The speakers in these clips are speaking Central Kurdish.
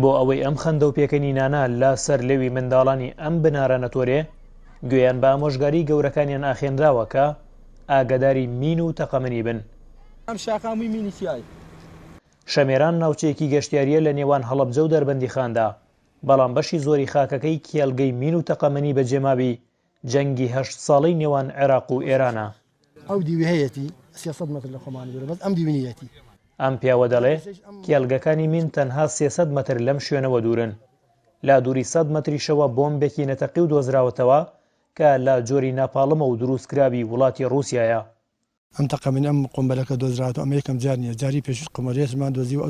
بۆ ئەوەی ئەم خەندە و پێکەنینانە لا سەر لێوی منداڵانی ئەم بنارە نەتۆرێ گوێیان بە ئامۆژگاری گەورەکانیان ئاخێنراوە کە ئاگاداری مین و تەقەمەنی بن. شەمێران ناوچەیەکی گەشتیاریە لە نێوان هەڵەبجە و دەربەندیخاندا، بەڵام بەشی زۆری خاکەکەی کێڵگەی مین و تەقەمەنی بەجێماوی جەنگی 8 ساڵەی نێوان عێراق و ئێرانە. ئەم پیاوە دەڵێ کێڵگەکانی مین تەنها 300 مەتر لەم شوێنەوە دوورن. لا دووری 100 مەتریشەوە بۆمبێکی نەتەقی و دۆزراوەتەوە کە لە جۆری ناپاڵمە و دروستکراوی وڵاتی ڕووسیایە. ئەم تەقەمەنی ئەم قۆمبەلەکە دۆزراوەتەوە ئەمە یەکەم جار نییە. جاری پێشوش قمەرێزمان دۆزی و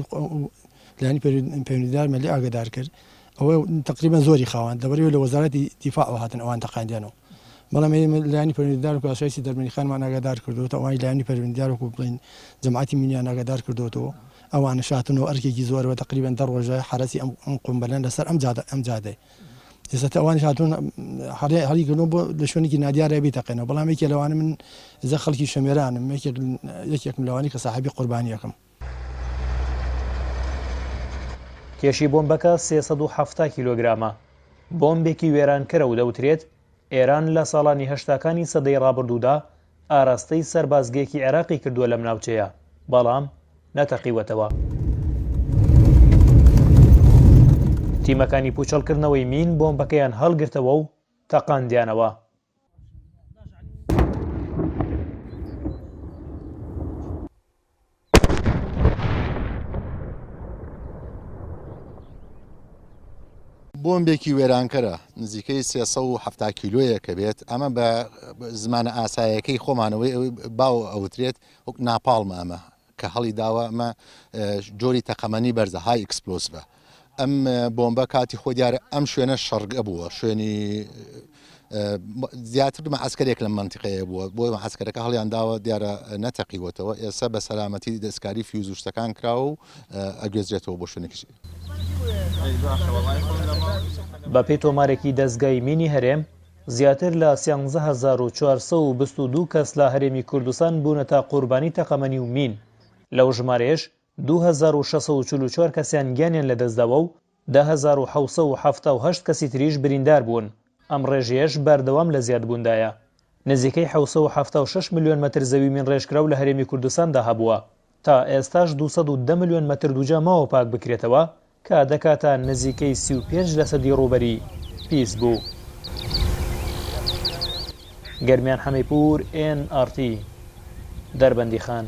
لایانی پەیوەندیدارمە لێ ئاگادار کرد. ئەوە تقریبا زۆری خاوان دەبەرەوە لە وەزارەتی دیفاعەوە هاتن ئەوان تەقاندیانەوە. بەڵام لایانی پەیوەندیدار و کاسایسی دەربەندیخانمان ئاگادار کردوەوە، ئەوانی لایانی پەیوەندیدار وەکو بڵین جەماعەتی مینیان ئاگادار کردوەوە. ئەوانە شاتنەوە ئەرکێکی زۆرەوە تقریبا 10 ڕۆژە حرەسی ئەم قۆمبەلەن لەسەر ئەم جادەی. ئێستا ئەوانی هاتوون هەڵیگرنەوە بۆ لە شوێنێکی نادیارە بیتەقێنەوە. بەڵام یەکێ لەوانە من زە خەڵکی شەمێرانم، یەکێکم لەوانی کە ساحەبی قوربانیەکەم. کێشی بۆمبەکە 370 کیلۆگرامە. بۆمبێکی وێرانکەرە و دەوترێت ئێران لە ساڵانی هەشتاکانی سەدەی ڕابردوودا ئاراستەی سەربازگەیەکی عێراقی کردووە لەم ناوچەیە، بەڵام نەتەقیوەتەوە. تیمەکانی پوچەڵکردنەوەی مین بۆمبەکەیان هەڵگرتەوە و تەقاندیانەوە. بۆمبێکی وێرانکەرە نزیکەی 370 کیلۆیە کە بێت. ئەمە بە زمانە ئاسایەکەی خۆمانەوەی باو ئەوترێت وەک ناپاڵمە ئەمە کە هەڵی داوە. ئەمە جۆری تەقەمەنی بەرزە های ئەکسپلۆسڤە. ئەم بۆمبە کاتی خۆ دیارە ئەم شوێنە شەڕگە بووە، شوێنی زیاتر مەعسکەرێک لە منتیقەیە بووە، بۆ مەعسکەرەکە هەڵیان داوە دیارە نەتەقیوەتەوە. ئێستا بە سەلامەتی دەستکاری فیوز و شتەکان کراوە و ئەگوێزرێتەوە بۆ شوێنێکی. بە پێی تۆمارێکی دەستگای مینی هەرێم زیاتر لە 13422 کەس لە هەرێمی کوردستان بوونەتە قوربانی تەقەمەنی و مین. لەو ژمارەیەش 2644 کەسیان گیانیان لەدەستداوە و 10778 کەسی تریش بریندار بوون. ئەم ڕێژەیەش بەردەوام لە زیادبووندایە. نزیکەی 776 ملیۆن مەتر زەوی مین ڕێژکراو لە هەرێمی کوردستاندا هەبووە. تا ئێستاش 210 ملیۆن مەتر دووجا ماوە پاک بکرێتەوە کە دەکاتە نزیکەی 35% ڕووبەری پیس بوو. گەرمیان حەمەیپور NRT دەربەندیخان.